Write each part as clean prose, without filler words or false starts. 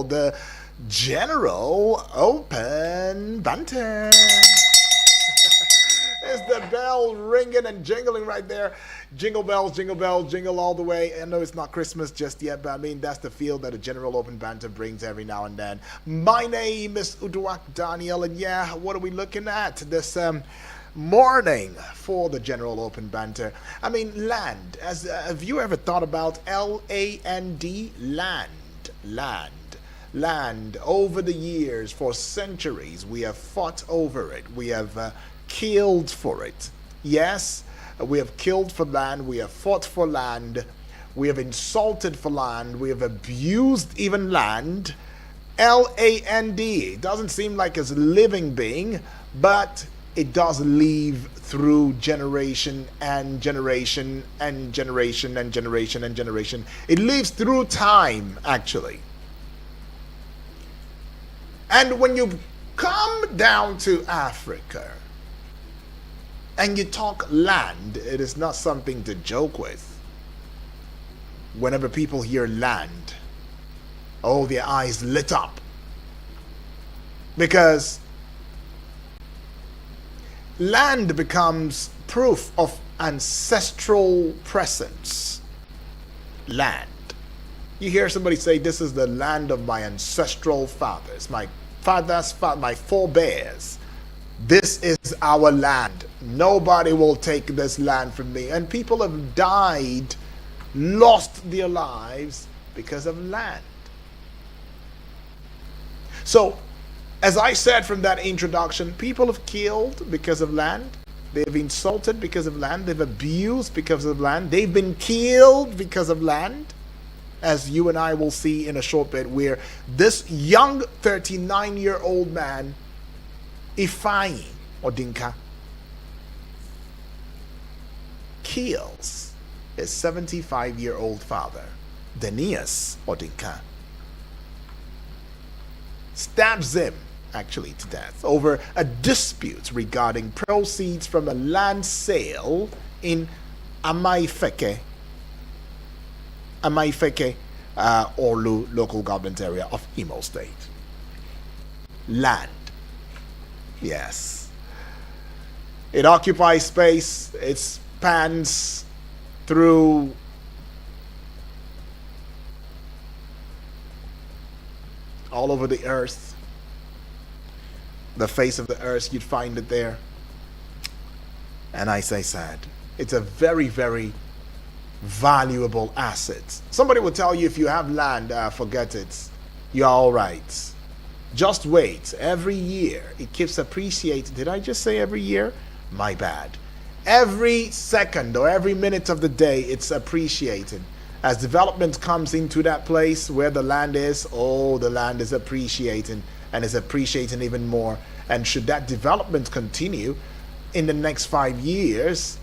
for the General Open Banter. Is the bell ringing and jingling right there? Jingle bells, jingle all the way. I know it's not Christmas just yet, but I mean, that's the feel that a General Open Banter brings every now and then. My name is Uduak Daniel, and yeah, what are we looking at this morning for the General Open Banter? I mean, land. Have you ever thought about L-A-N-D? Land. Over the years, for centuries, we have fought over it. We have killed for it. Yes, we have killed for land. We have fought for land. We have insulted for land. We have abused even land. L-A-N-D. It doesn't seem like it's a living being, but it does live through generation and generation and generation and generation and generation. It lives through time, actually. And when you come down to Africa and you talk land, it is not something to joke with. Whenever people hear land, oh, their eyes lit up. Because land becomes proof of ancestral presence. Land. You hear somebody say, this is the land of my ancestral fathers, my forebears. This is our land. Nobody will take this land from me. And people have died, lost their lives because of land. So, as I said from that introduction, people have killed because of land. They've insulted because of land. They've abused because of land. They've been killed because of land. As you and I will see in a short bit, where this young 39-year-old man, Ifeanyi Odinka, kills his 75-year-old father, Denius Odinka. Stabs him, actually, to death over a dispute regarding proceeds from a land sale in Amaifeke, Orlu local government area of Imo State. Land. Yes. It occupies space. It spans through all over the earth. The face of the earth, you'd find it there. And I say sad. It's a very, very valuable asset. Somebody will tell you if you have land, forget it. You're all right. Just wait. Every year it keeps appreciating. Did I just say every year? My bad. Every second or every minute of the day it's appreciating. As development comes into that place where the land is, oh, the land is appreciating and is appreciating even more. And should that development continue in the next 5 years,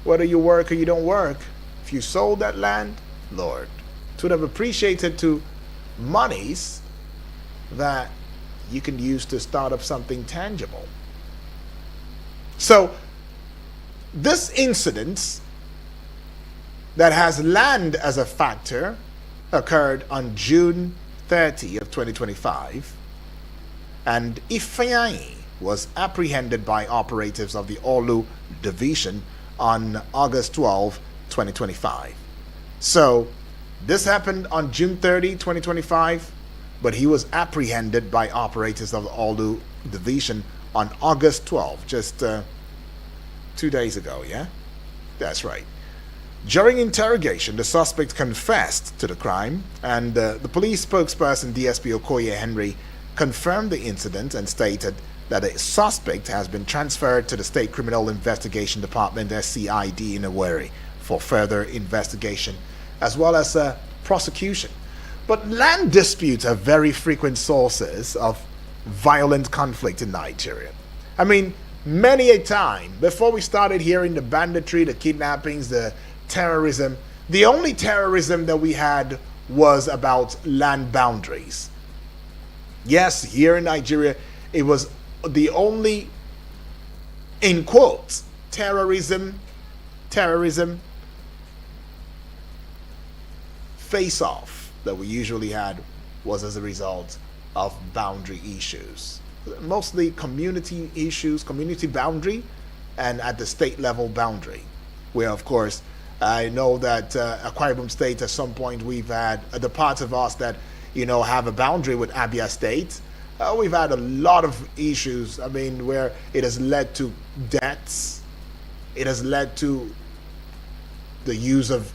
whether you work or you don't work, if you sold that land, Lord, it would have appreciated to monies that you can use to start up something tangible. So, this incident that has land as a factor occurred on June 30 of 2025, and Ifeanyi was apprehended by operatives of the Orlu division on August 12, 2025. So, this happened on June 30, 2025, but he was apprehended by operators of the Orlu division on August 12, just 2 days ago, yeah? That's right. During interrogation, the suspect confessed to the crime, and the police spokesperson DSP Okoye Henry confirmed the incident and stated that the suspect has been transferred to the State Criminal Investigation Department, SCID, in Owerri for further investigation, as well as prosecution. But land disputes are very frequent sources of violent conflict in Nigeria. I mean, many a time, before we started hearing the banditry, the kidnappings, the terrorism, the only terrorism that we had was about land boundaries. Yes, here in Nigeria, it was the only, in quotes, terrorism face-off that we usually had was as a result of boundary issues, mostly community issues, community boundary, and at the state level boundary, where of course I know that Akwa Ibom State at some point we've had the parts of us that have a boundary with Abia State. We've had a lot of issues. I mean, where it has led to deaths. It has led to the use of,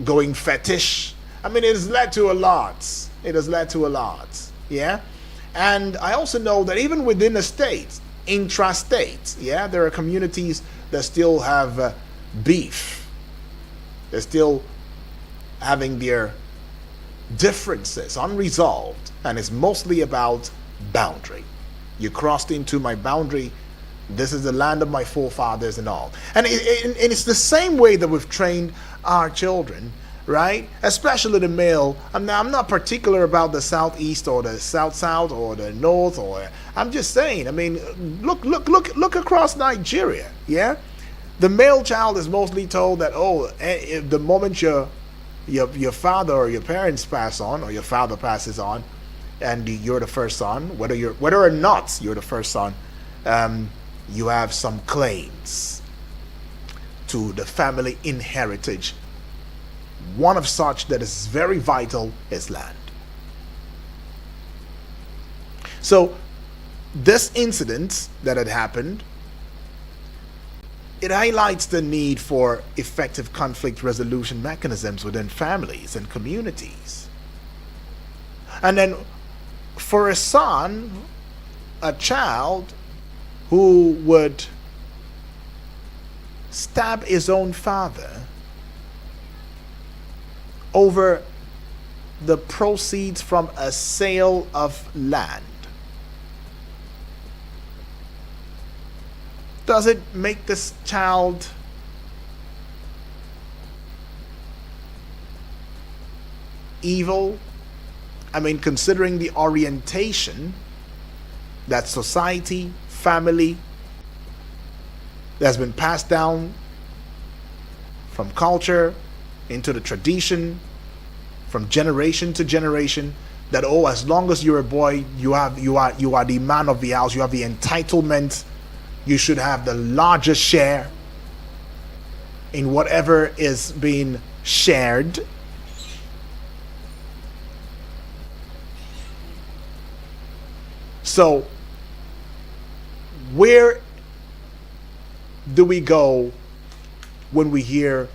going fetish. I mean, it has led to a lot. It has led to a lot. Yeah. And I also know that even within the state, intra-state, yeah, there are communities that still have beef. They're still having their differences unresolved, and it's mostly about boundary. You crossed into my boundary. This is the land of my forefathers and all. And it's the same way that we've trained our children, right? Especially the male. I'm not particular about the southeast or the south or the north, or I'm just saying. I mean, look across Nigeria. Yeah, the male child is mostly told that the moment your father or your parents pass on, or your father passes on, and you're the first son, whether or not you're the first son, you have some claims to the family inheritance. One of such that is very vital is land. So this incident that had happened, it highlights the need for effective conflict resolution mechanisms within families and communities. And then for a son, a child who would stab his own father over the proceeds from a sale of land, does it make this child evil? I mean, considering the orientation that society, family, that's been passed down from culture into the tradition, from generation to generation, that as long as you're a boy, you are the man of the house, you have the entitlement, you should have the largest share in whatever is being shared. So where do we go when we hear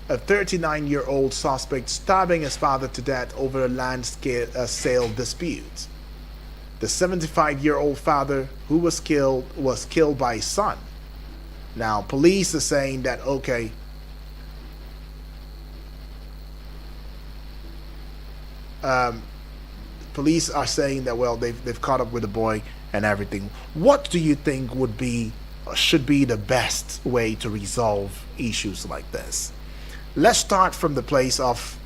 a 39-year-old suspect stabbing his father to death over a land sale dispute? The 75-year-old father who was killed by his son. Now, police are saying that, okay, police are saying that, well, they've caught up with the boy and everything. What do you think would be or should be the best way to resolve issues like this? Let's start from the place of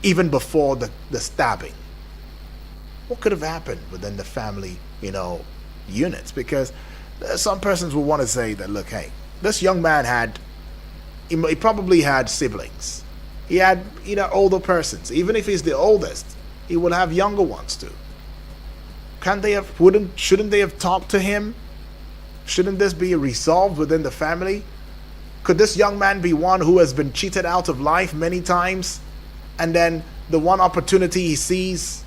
even before the stabbing. What could have happened within the family, units? Because some persons will want to say that, look, hey, this young man he probably had siblings. He had, older persons. Even if he's the oldest, he would have younger ones too. Shouldn't they have talked to him? Shouldn't this be resolved within the family? Could this young man be one who has been cheated out of life many times, and then the one opportunity he sees,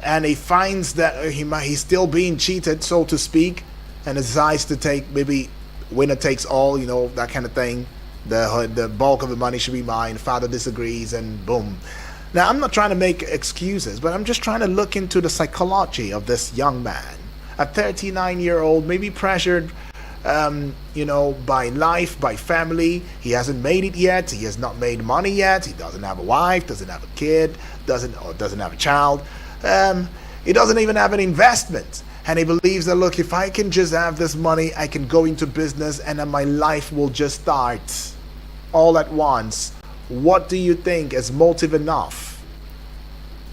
and he finds that he's still being cheated, so to speak, and decides to take, maybe winner takes all, that kind of thing. The bulk of the money should be mine. Father disagrees, and boom. Now, I'm not trying to make excuses, but I'm just trying to look into the psychology of this young man. A 39-year-old, maybe pressured, by life, by family. He hasn't made it yet. He has not made money yet. He doesn't have a wife, doesn't have a kid, doesn't have a child. He doesn't even have an investment. And he believes that, look, if I can just have this money, I can go into business and then my life will just start all at once. What do you think is motive enough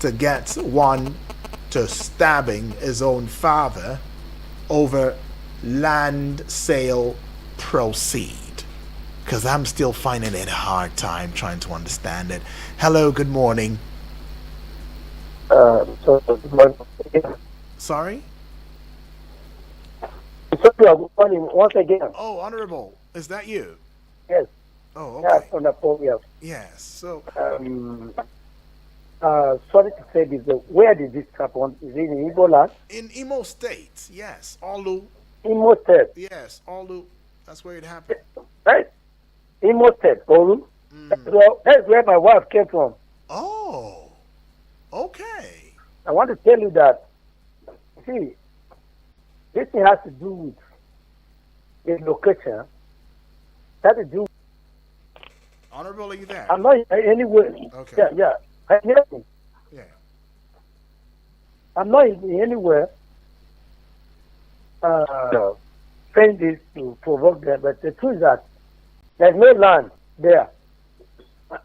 to get one to stabbing his own father over land sale proceed? Because I'm still finding it a hard time trying to understand it. Hello, good morning. Good morning. Sorry? Good morning once again. Oh, Honorable, is that you? Yes. Oh, Yes, okay. on the phone, yes. Yes, so Sorry to say this, where did this happen? Is it in Igbo land? in Imo State, yes. Olu, Imo State. yes, Olu. That's where it happened. Right? Imo State, Olu. That's where my wife came from. Oh, okay. I want to tell you that, see, this thing has to do with the location. That has to do. Honorable, are you there? I'm not anywhere. Okay. Yeah. I hear me. Yeah. I'm not anywhere saying this to provoke them, but the truth is that there's no land there.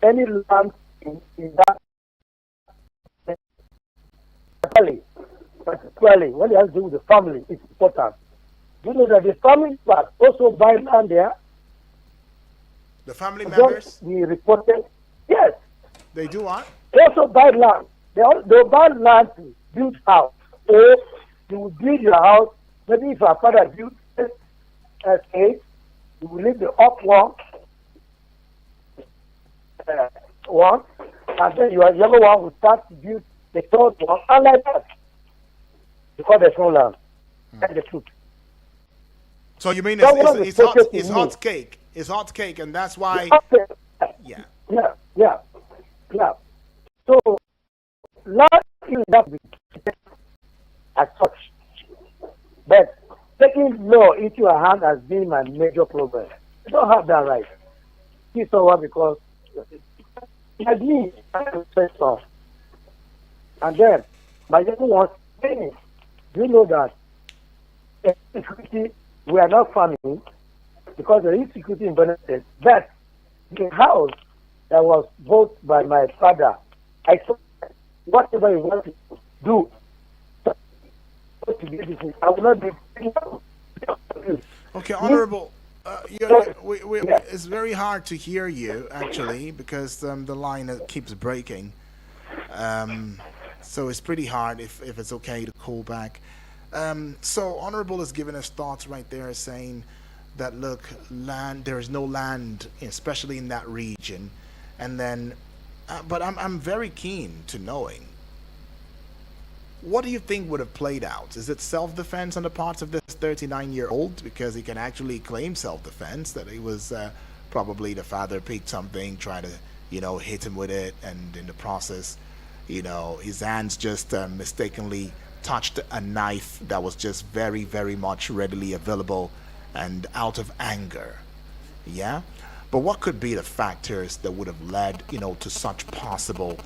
Any land in that valley, particularly when it has to do with the family, it's important. You know that the family part also buy land there. The family members, We reported, yes, they do what? they also buy land. They buy land to build house. Or you will build your house. Maybe if your father built a state, you will leave the up one, and then your younger one will start to build the third one, and like that. Because there's no land. That's the truth. So you mean Someone it's hot, reported to it's me. hot cake. It's hot cake, and that's why. Yeah. Yeah. So, land is not as such. But taking law into your hand has been my major problem. You don't have that right. See someone because like me, I have say so. And then my young ones saying, do you know that insecurity, we are not farming because the insecurity in Benin State, but the house that was bought by my father, I said, whatever you want to do, I will not be. Okay, Honorable. It's very hard to hear you actually because the line keeps breaking. So it's pretty hard if it's okay to call back. So Honorable has given us thoughts right there saying that look, there is no land, especially in that region, and then, but I'm very keen to knowing. What do you think would have played out? Is it self-defense on the parts of this 39-year-old? Because he can actually claim self-defense, that he was probably the father picked something, tried to, hit him with it, and in the process, his hands just mistakenly touched a knife that was just very, very much readily available and out of anger. Yeah? But what could be the factors that would have led, to such possible,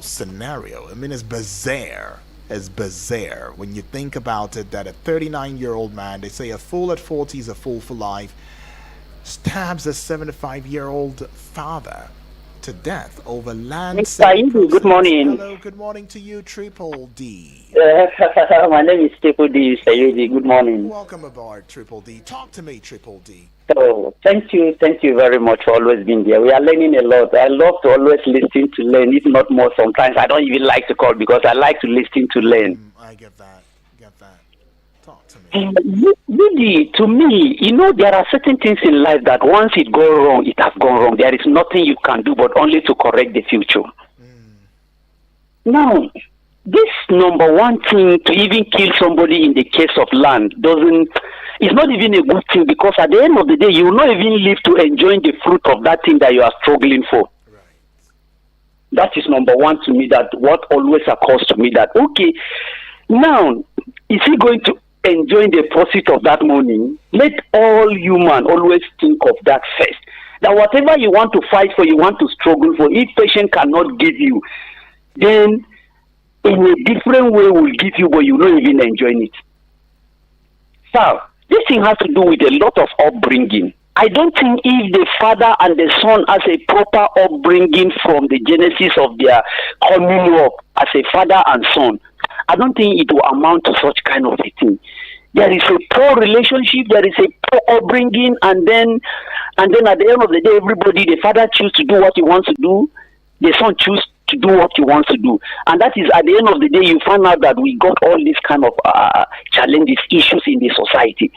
scenario? I mean, it's bizarre. It's bizarre when you think about it that a 39-year-old man, they say a fool at 40 is a fool for life, stabs a 75-year-old father to death over land. Mr. Good morning. Hello, good morning to you, Triple D. My name is Triple D, Sayudi. Good morning. Welcome aboard, Triple D. Talk to me, Triple D. So, thank you very much for always being there. We are learning a lot. I love to always listen to learn, if not more. Sometimes I don't even like to call because I like to listen to learn. I get that. Talk to me. Really, to me, there are certain things in life that once it goes wrong, it has gone wrong. There is nothing you can do but only to correct the future. Now, this number one thing to even kill somebody in the case of land it's not even a good thing because at the end of the day, you will not even live to enjoy the fruit of that thing that you are struggling for. Right. That is number one to me, that what always occurs to me that, okay, now, is he going to enjoy the profit of that money? Let all human always think of that first. That whatever you want to fight for, you want to struggle for, if patient cannot give you, then in a different way will give you, but you don't even enjoy it. So, this thing has to do with a lot of upbringing. I don't think if the father and the son has a proper upbringing from the genesis of their coming up as a father and son, I don't think it will amount to such kind of a thing. There is a poor relationship, there is a poor upbringing, and then at the end of the day, everybody, the father chooses to do what he wants to do, the son chooses to do what he wants to do. And that is, at the end of the day, you find out that we got all these kind of challenges, issues in the society.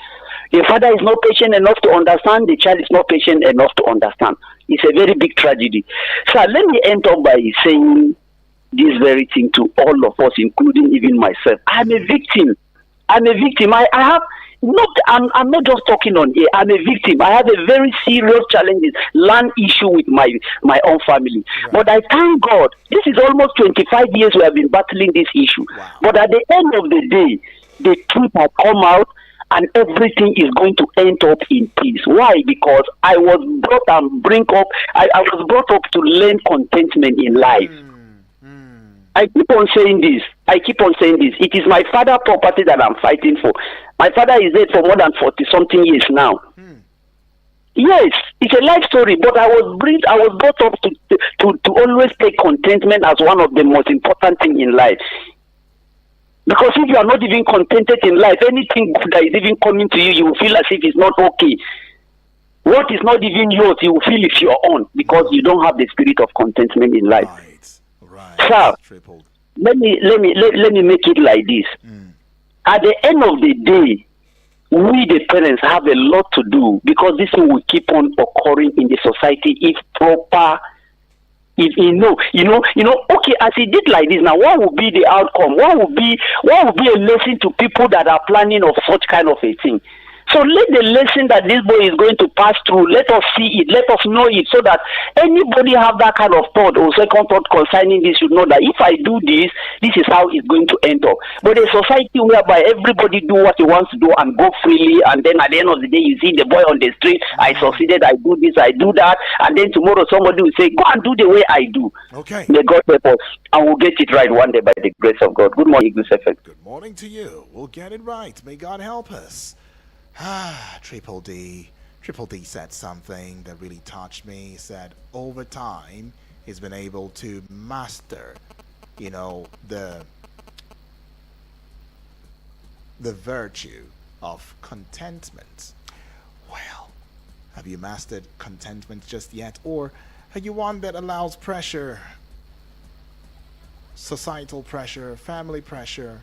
The father is not patient enough to understand, the child is not patient enough to understand. It's a very big tragedy. So let me end up by saying this very thing to all of us, including even myself. I'm a victim. I'm not just talking on here. I'm a victim. I have a very serious challenge, land issue with my own family. Right. But I thank God. This is almost 25 years we have been battling this issue. Wow. But at the end of the day, the truth has come out, and everything is going to end up in peace. Why? Because I was brought up to learn contentment in life. I keep on saying this. It is my father's property that I'm fighting for. My father is dead for more than 40-something years now. Yes, it's a life story, but I was brought up to always take contentment as one of the most important things in life. Because if you are not even contented in life, anything good that is even coming to you, you will feel as if it's not okay. What is not even yours, you will feel it's your own, because you don't have the spirit of contentment in life. Right. So, let me make it like this. At the end of the day, we the parents have a lot to do, because this thing will keep on occurring in the society if proper. If okay, as he did like this now, what will be the outcome? What will be a lesson to people that are planning of such kind of a thing? So let the lesson that this boy is going to pass through, let us see it, let us know it, so that anybody have that kind of thought or second thought concerning this should know that if I do this, this is how it's going to end up. But a society whereby everybody do what he wants to do and go freely, and then at the end of the day you see the boy on the street, I succeeded, I do this, I do that, and then tomorrow somebody will say, go and do the way I do. Okay. May God help us, and we'll get it right one day by the grace of God. Good morning, Eagles FM. Good morning to you. We'll get it right. May God help us. Triple D said something that really touched me. He said over time he's been able to master, the virtue of contentment. Well, have you mastered contentment just yet? Or are you one that allows pressure, societal pressure, family pressure,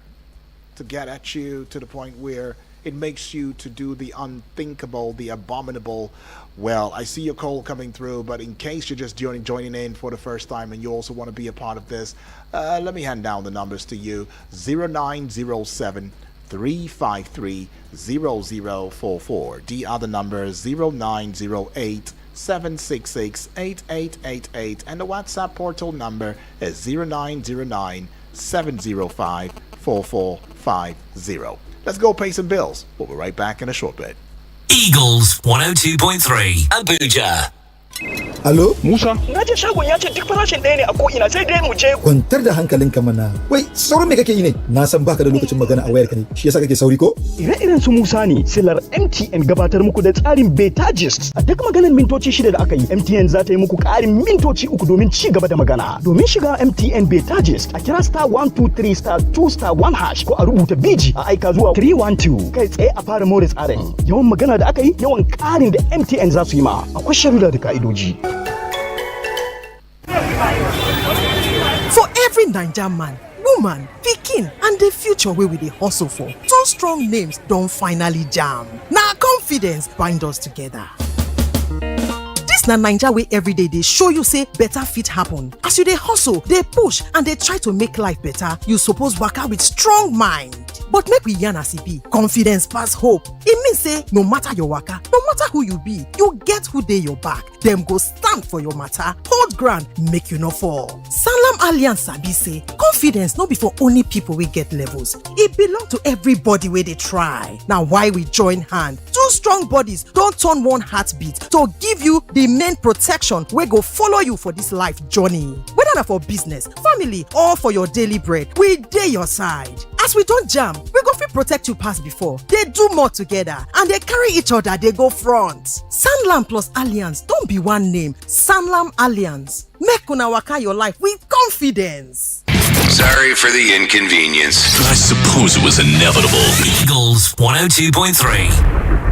to get at you to the point where it makes you to do the unthinkable, the abominable? Well, I see your call coming through, but in case you're just joining in for the first time and you also want to be a part of this, let me hand down the numbers to you. 0907 353 0044. The other number is 0908 766 8888, and the WhatsApp portal number is 0909 705 4450. Let's go pay some bills. We'll be right back in a short bit. Eagles 102.3 Abuja. Alo? Musa? Na je shagon ya ce duk farashin ɗaya ne a ko'ina, sai dai mu je. Kwantar da hankalinka mana. Wai, sauran me kake yi ne? Na san baka da lokacin magana a wayarka ne. Shi yasa kake sauri ko? Ire-iren su Musa ne, silar MTN gabatar muku da tsarin beta gist. A duk maganar mintoci 6 da aka yi, MTN za ta yi muku ƙarin mintoci 3 domin ci gaba da magana. Domin shiga MTN beta gist, a kira *123*2*1# ko a rubuta BG a aika zuwa 312. Kai tsaye a fara more tsarin. Yawan magana da aka yi, yawan ƙarin da MTN za su yi ma. Akwai sharuɗa da ka'idoji. For every Naija man, woman, pikin and the future wey we dey hustle for, two strong names don finally jam. Na confidence bind us together. Dis na Naija wey everyday dey show you say better fit happen. As you dey hustle, dey push and dey try to make life better, you suppose waka with strong mind. But make we yarn as e be, confidence pass hope. E mean say no matter your waka, no matter who you be, you get who dey your back. Dem go stand for your matter, hold ground, make you no fall. Sanlam Alliance sabi say confidence no be for only people wey get levels. E belong to everybody wey dey try. Na why we join hand. Two strong bodies don turn one heartbeat to give you the main protection wey go follow you for this life journey. Whether na for business, family or for your daily bread, we dey your side. As we don jam, we go fit protect you pass before. Dey do more together and dey carry each other dey go front. Sanlam plus Alliance don be one name. Sanlam Alliance. Make una waka your life with confidence. Sorry for the inconvenience. I suppose it was inevitable. Eagles 102.3.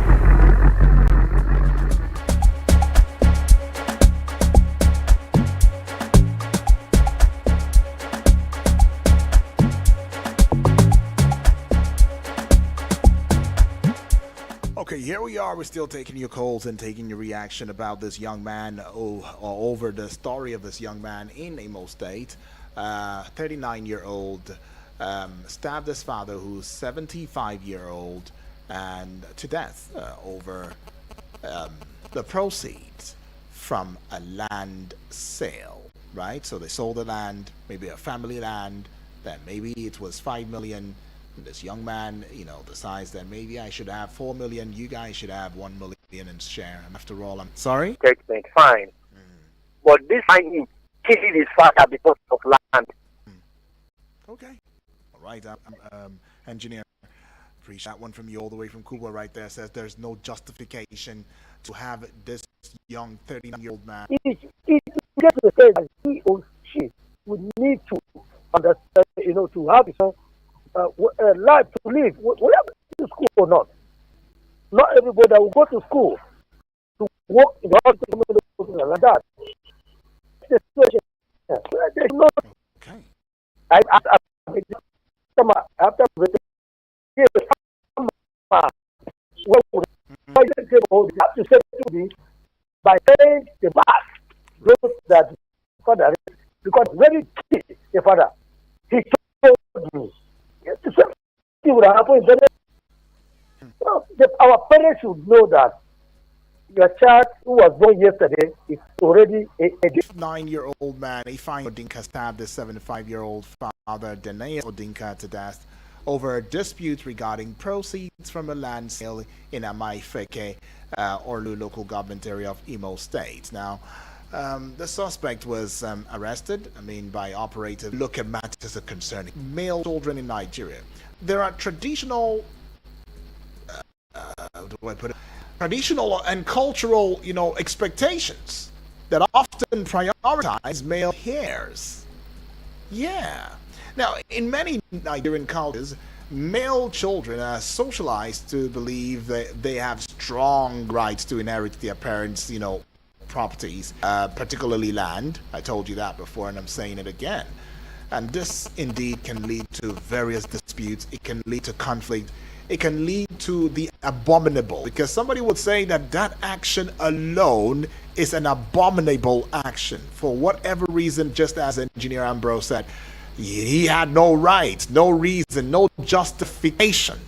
Okay, here we are. We're still taking your calls and taking your reaction about this young man, or over the story of this young man in Imo State. 39-year-old stabbed his father, who's 75-year-old, and to death over the proceeds from a land sale, right? So they sold the land, maybe a family land, that maybe it was 5 million. This young man, decides that maybe I should have 4 million, you guys should have 1 million in share. And after all, I'm sorry? Statement, fine. But this time he killed his father because of land. Okay. All right. Engineer, appreciate that one from you all the way from Cuba right there. Says there's no justification to have this young 39-year-old man. It gets to the stage that he or she would need to understand, to have his own life to live, whether to school or not. Not everybody that will go to school to work in the hospital like that. The situation. There's no. Okay. After you have to say to me by paying the back those that father, because when he killed the father, he told me. The same thing would happen. Our parents should know that your child who was born yesterday is already a 9-year-old man. He finds Odinka stabbed his 75-year-old father, Dene Odinka, to death over a dispute regarding proceeds from a land sale in Amaifeke, Orlu local government area of Imo State. Now, the suspect was arrested, by operators look at matters concerning male children in Nigeria. There are traditional, traditional and cultural, expectations that often prioritize male heirs. Yeah. Now, in many Nigerian cultures, male children are socialized to believe that they have strong rights to inherit their parents', properties, particularly land. I told you that before and I'm saying it again. And this indeed can lead to various disputes. It can lead to conflict. It can lead to the abominable, because somebody would say that action alone is an abominable action for whatever reason. Just as Engineer Ambrose said, he had no right, no reason, no justification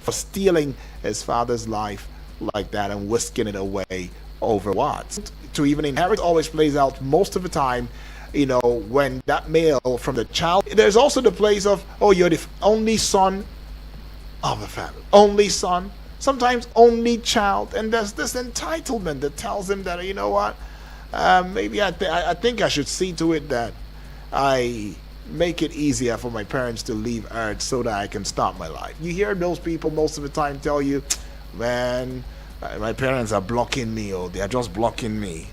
for stealing his father's life like that and whisking it away over what? To even inherit always plays out most of the time, when that male from the child. There's also the place of, you're the only son of a family, only son, sometimes only child, and there's this entitlement that tells him that, maybe I think I should see to it that I make it easier for my parents to leave Earth so that I can start my life. You hear those people most of the time tell you, man, my parents are blocking me, or they are just blocking me.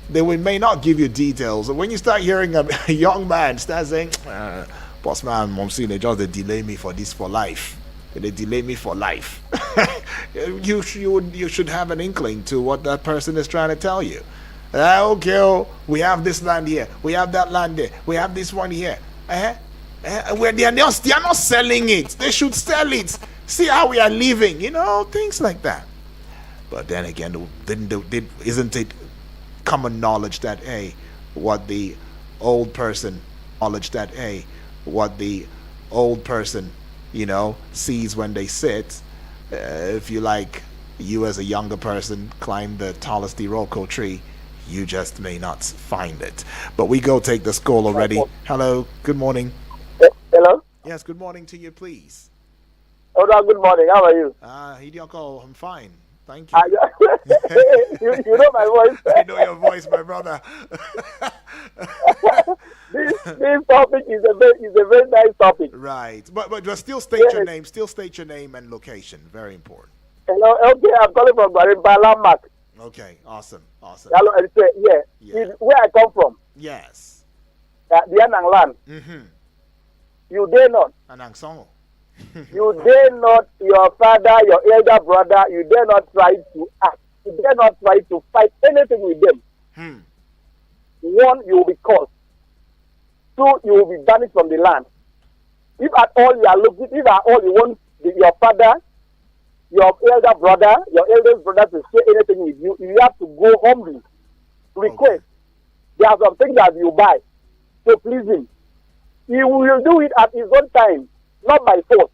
They may not give you details. When you start hearing a young man start saying, boss man, mom, see, they delay me for life. They delay me for life. you should have an inkling to what that person is trying to tell you. Okay, we have this land here, we have that land there, we have this one here. Where they are not selling it. They should sell it. See how we are living, things like that. But then again, isn't it common knowledge that what the old person sees when they sit? If you as a younger person climb the tallest Iroko tree, you just may not find it. But we go take this call already. Hello, good morning. Hello? Yes, good morning to you, please. Good morning. How are you? Hidioko, I'm fine. Thank you. You know my voice. I know your voice, my brother. This topic is a very nice topic. Right, but just still state your name. Still state your name and location. Very important. Hello. Okay, I'm calling from Balamak. Okay, awesome. Hello, yeah. Where I come from. Yes. The Anang land. Mm-hmm. You dare not. Anang Songo. You dare not, your father, your elder brother, you dare not try to act. You dare not try to fight anything with them. One, you will be cursed. Two, you will be banished from the land. If at all you are looking, if at all you want your father, your elder brother, your eldest brother to say anything with you, you have to go humbly, request. There are some things that you buy to please him. He will do it at his own time, not by force.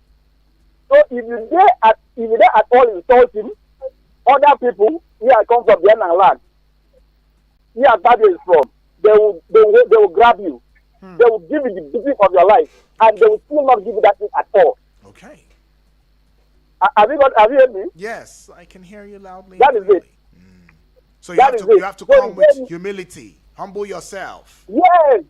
So if you dare at all insult him, other people, here I come from the Anang land, here Badia is from, they will grab you. They will give you the beating of your life, and they will still not give you that thing at all. Okay. Have you heard me? Yes, I can hear you loudly. That is it. So you have to come with humility. Humble yourself. Yes.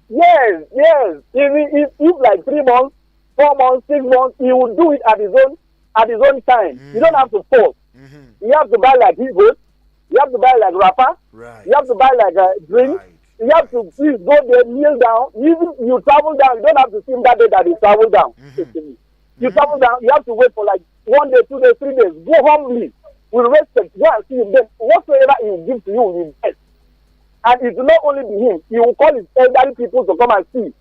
If like 3 months, 4 months, 6 months, he will do it at his own time. You don't have to force. You have to buy like his goat. You have to buy like Rafa. Right. You have to buy like a drink. Right. You have to please go there, kneel down. Even you travel down, you don't have to see him that day that he travel down. You travel down, you have to wait for like 1 day, 2 days, 3 days. Go humbly, with respect. Go and see him. Then whatsoever he will give to you will be best. And it will not only be him, he will call his elderly people to come and see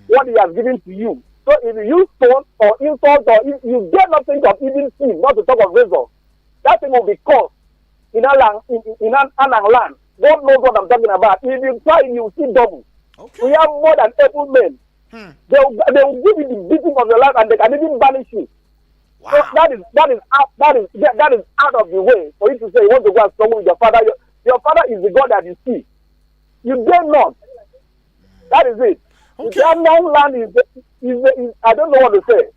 what he has given to you. So if you use stone or insult or if you dare not think of even sin, not to talk of razor, that thing will be caused in Anang land. God knows what I'm talking about. If you try, you will see double. Okay. We have more than able men. They will give you the beating of your life, and they can even banish you. Wow. So that is out of the way for you to say you want to go and struggle with your father. Your father is the God that you see. You dare not. That is it. Okay. Anang land is I don't know what to say.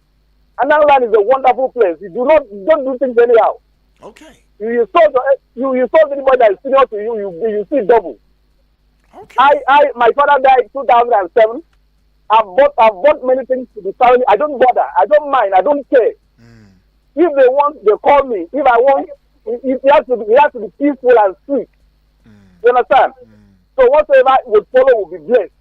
Anang land is a wonderful place. You don't do things anyhow. Okay. You insult anybody that is senior to you, you see double. Okay. My father died 2007. I've bought many things to the family. I don't bother. I don't mind. I don't care. If they want, they call me. If I want, it has to be peaceful and sweet. You understand? So whatsoever would follow will be blessed.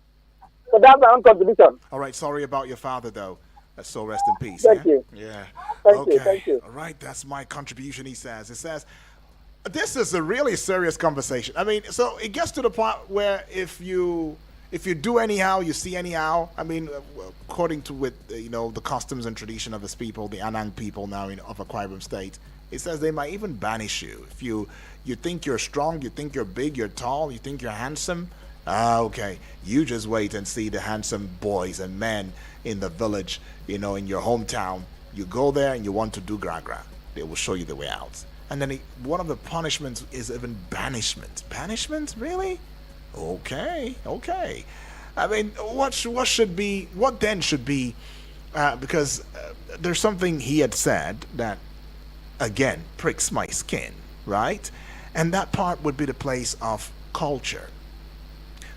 So that's my own contribution. All right. Sorry about your father, though. So rest in peace. Thank you. Yeah. Thank you. All right. That's my contribution, he says. It says, this is a really serious conversation. I mean, so it gets to the point where if you do anyhow, you see anyhow. I mean, according to the customs and tradition of his people, the Anang people now of Akwa Ibom State, it says they might even banish you if you think you're strong, you think you're big, you're tall, you think you're handsome. Okay, you just wait and see the handsome boys and men in the village, in your hometown. You go there and you want to do gra-gra. They will show you the way out. And then one of the punishments is even banishment. Banishment? Really? Okay. I mean, what then should be, because there's something he had said that, again, pricks my skin, right? And that part would be the place of culture.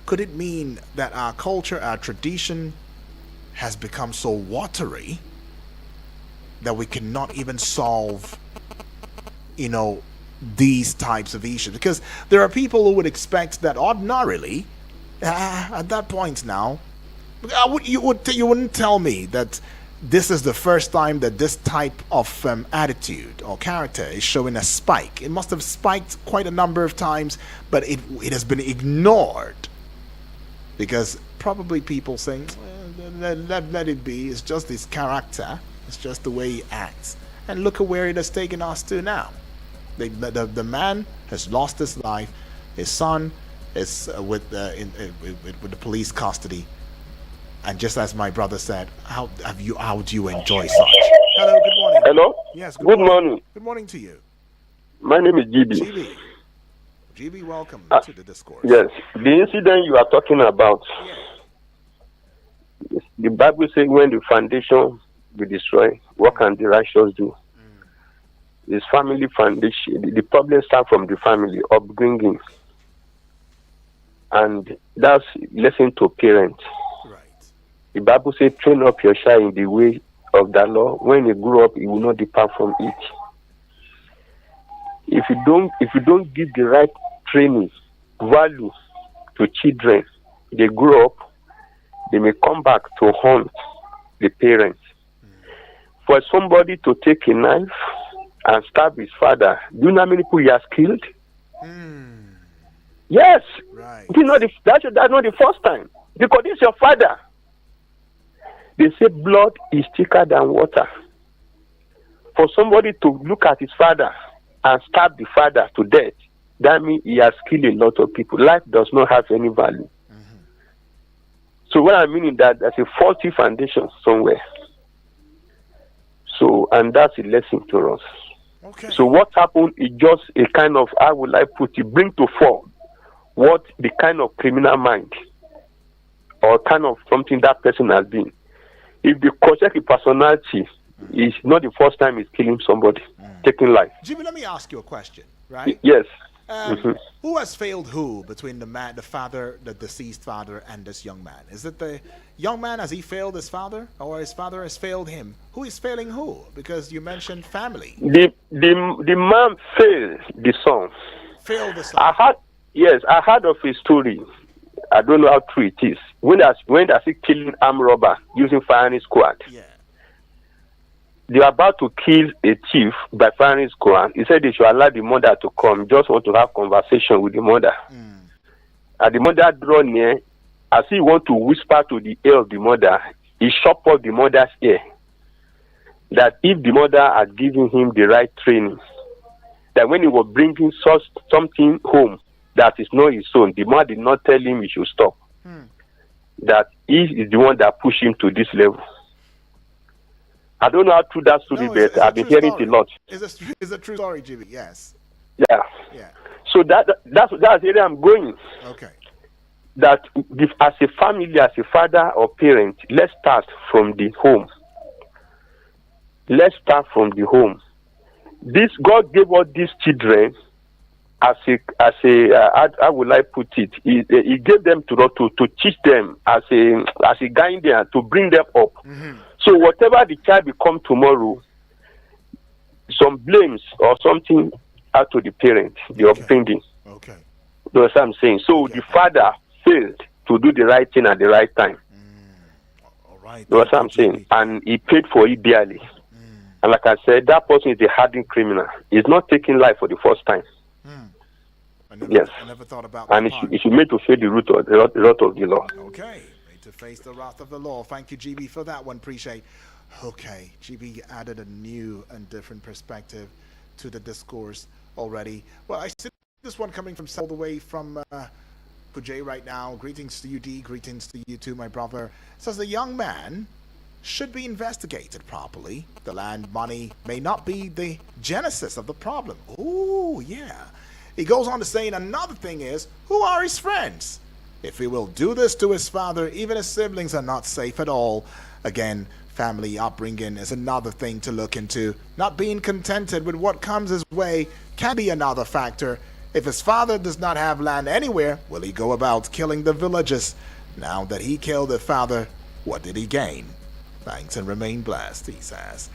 Could it mean that our culture, our tradition has become so watery that we cannot even solve, these types of issues? Because there are people who would expect that ordinarily, at that point now, you wouldn't tell me that this is the first time that this type of attitude or character is showing a spike. It must have spiked quite a number of times, but it has been ignored. Because probably people saying, let it be, it's just his character, it's just the way he acts. And look at where it has taken us to now. The man has lost his life, his son is with the police custody. And just as my brother said, how do you enjoy such? Hello, good morning. Hello? Yes, good morning. Good morning to you. My name is GB. GB, welcome to the discourse. Yes, the incident you are talking about, the Bible says when the foundation be destroyed, what can the righteous do? It's family foundation. The problem starts from the family upbringing. And that's lesson to parents. Right. The Bible says train up your child in the way of the law. When he grow up, he will not depart from it. If you don't give the right training, value to children, they grow up, they may come back to haunt the parents. For somebody to take a knife and stab his father, do you know how many people he has killed? Yes. Right. That's not the first time. Because it's your father. They say blood is thicker than water. For somebody to look at his father and stab the father to death, that means he has killed a lot of people. Life does not have any value. So what I mean is that there's a faulty foundation somewhere. So, and that's a lesson to us. Okay. So what happened is just a kind of, how would I put it, bring to form what the kind of criminal mind or kind of something that person has been. If the Kocheki personality is not the first time he's killing somebody, taking life. Jimmy, let me ask you a question, right? Yes. Who has failed who between the father, the deceased father, and this young man? Is it the young man, has he failed his father, or his father has failed him? Who is failing who? Because you mentioned family. The man failed the son. Failed the son. I heard of a story. I don't know how true it is. When he killing armed robber using firing squad. Yeah. They are about to kill a thief by firing squad. He said they should allow the mother to come. Just want to have conversation with the mother. And the mother draw near, as he want to whisper to the ear of the mother, he chop off the mother's ear. That if the mother had given him the right training, that when he was bringing something home that is not his own, the mother did not tell him he should stop. That he is the one that pushed him to this level. I don't know how true that story, but I've been hearing it a lot. It's a true story, Jimmy. Yes. Yeah. So that's the area I'm going. Okay. That as a family, as a father or parent, let's start from the home. Let's start from the home. This God gave us these children how would I put it? He gave them to teach them as a guardian to bring them up. So whatever the child become tomorrow, some blames or something out to the parent, the upbringing. Okay. That's what I'm saying. So the father failed to do the right thing at the right time. All right. That's what I'm saying. And he paid for it dearly. And like I said, that person is a hardened criminal. He's not taking life for the first time. I never thought about that. And it should make to face the root of the law. Okay. To face the wrath of the law. Thank you, GB, for that one. Appreciate. Okay, GB added a new and different perspective to the discourse already. Well, I see this one coming from all the way from Pujay right now. Greetings to you, D. Greetings to you too, my brother. Says the young man should be investigated properly. The land money may not be the genesis of the problem. Oh, yeah. He goes on to say, and another thing is, who are his friends? If he will do this to his father, even his siblings are not safe at all. Again, family upbringing is another thing to look into. Not being contented with what comes his way can be another factor. If his father does not have land anywhere, will he go about killing the villagers? Now that he killed the father, what did he gain? Thanks and remain blessed, he says.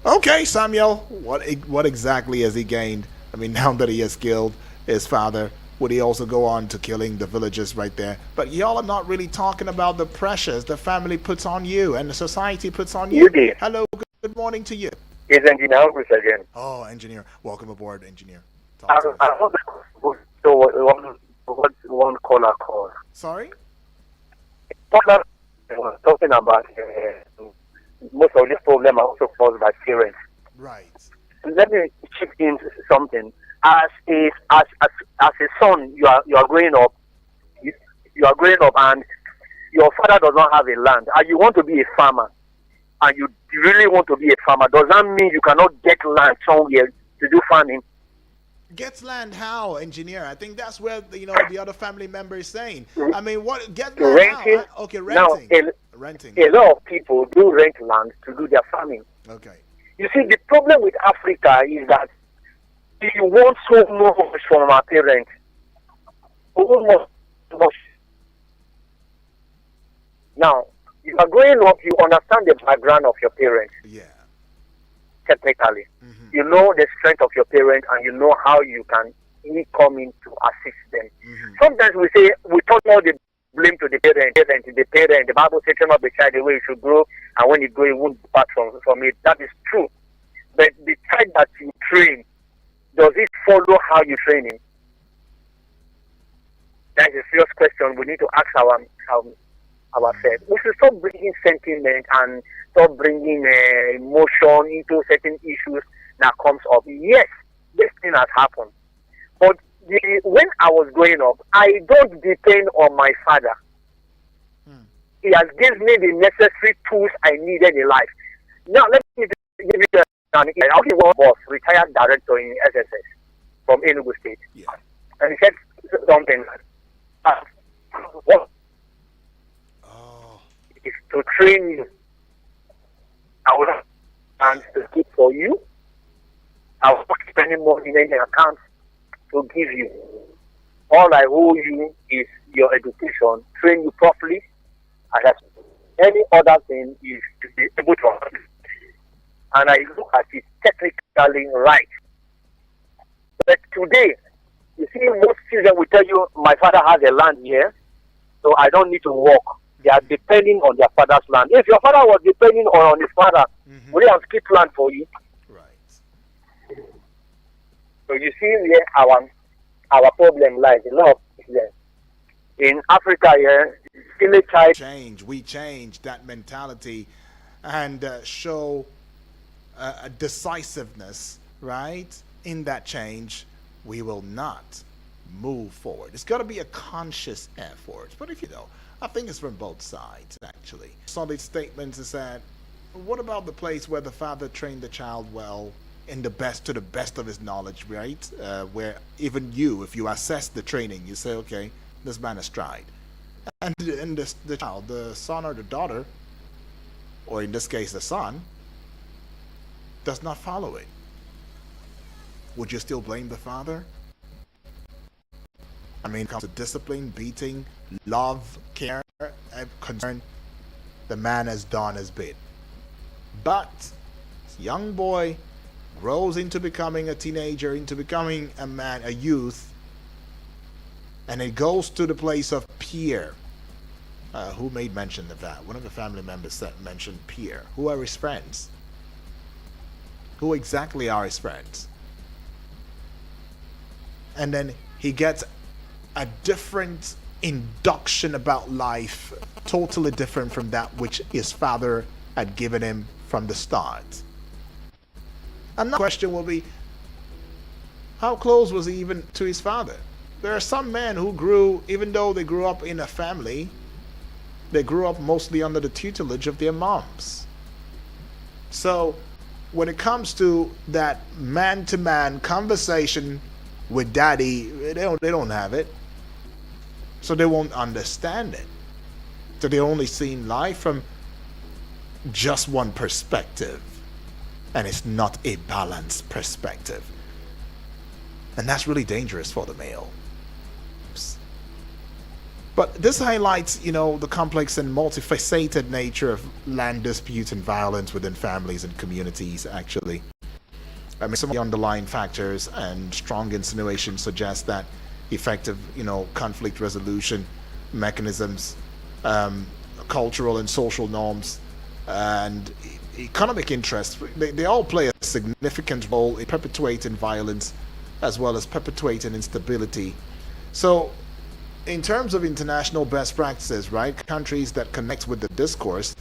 Okay, Samuel, what exactly has he gained? I mean, now that he has killed his father, would he also go on to killing the villagers right there? But y'all are not really talking about the pressures the family puts on you and the society puts on you. Hello, good morning to you. It's Engineer Alvis again. Oh, Engineer. Welcome aboard, Engineer. I want to one caller call. Sorry? Caller was talking about most of this problem are also caused by parents. Right. Let me chip in something. As a son, you are growing up. You are growing up, and your father does not have a land, and you want to be a farmer, and you really want to be a farmer. Does that mean you cannot get land somewhere to do farming? Gets land how, Engineer? I think that's where the other family member is saying. I mean, what get land renting? How? Okay, renting. Now, renting. A lot of people do rent land to do their farming. Okay. You see, the problem with Africa is that we want so much from our parents. Almost much. Now, you are growing up, you understand the background of your parents. Yeah. Technically. You know the strength of your parents and you know how you can come in to assist them. Sometimes we say, we talk about the blame to the parent. The Bible says, train up the child the way he should grow, and when he grow, he won't depart from it. That is true. But the child that you train, does it follow how you train him? That is a serious question we need to ask ourselves. We should stop bringing sentiment and stop bringing emotion into certain issues that comes up. Yes, this thing has happened. But when I was growing up, I don't depend on my father. He has given me the necessary tools I needed in life. Now, let me give you an one boss, retired director in SSS from Enugu State. Yeah. And he said something what is to train you. I will not and to keep for you. I will not keep any money in any account to give you. All I owe you is your education, train you properly, and that's any other thing is to be able to understand. And I look at it technically right. But today, you see, most children will tell you, my father has a land here, so I don't need to work. They are depending on their father's land. If your father was depending on his father, would he have skipped land for you? Right. So you see where our problem lies. A lot of there. In Africa, still a child. We change that mentality and show a decisiveness, right? In that change, we will not move forward. It's got to be a conscious effort. But if you know, I think it's from both sides, actually. Solid statements is that, what about the place where the father trained the child well to the best of his knowledge, right? Where even you, if you assess the training, you say, okay, this man has tried. And the child, the son or the daughter, or in this case the son, does not follow it. Would you still blame the father? I mean, it comes to discipline, beating, love, care, concern, the man has done his bit. But this young boy grows into becoming a teenager, into becoming a man, a youth, and it goes to the place of peer. Who made mention of that? One of the family members mentioned peer. Who are his friends? Who exactly are his friends? And then he gets a different induction about life, totally different from that which his father had given him from the start. Another question will be, how close was he even to his father? There are some men who grew, even though they grew up in a family, they grew up mostly under the tutelage of their moms. So when it comes to that man-to-man conversation with daddy, they don't have it. So they won't understand it. So they're only seeing life from just one perspective. And it's not a balanced perspective. And that's really dangerous for the male. But this highlights, the complex and multifaceted nature of land disputes and violence within families and communities, actually. I mean, some of the underlying factors and strong insinuations suggest that effective, conflict resolution mechanisms, cultural and social norms, and economic interests, they all play a significant role in perpetuating violence as well as perpetuating instability. So, in terms of international best practices, right, countries that connect with the discourse,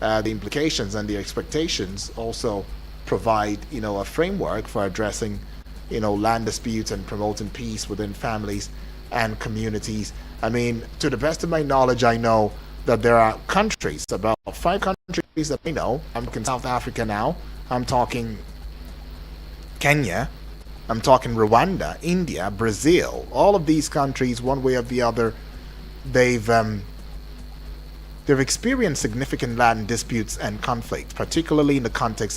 the implications and the expectations also provide, a framework for addressing, land disputes and promoting peace within families and communities. I mean, to the best of my knowledge, I know that there are countries, about 5 countries that I know. I'm in South Africa now. I'm talking Kenya. I'm talking Rwanda, India, Brazil. All of these countries, one way or the other, they've experienced significant land disputes and conflicts, particularly in the context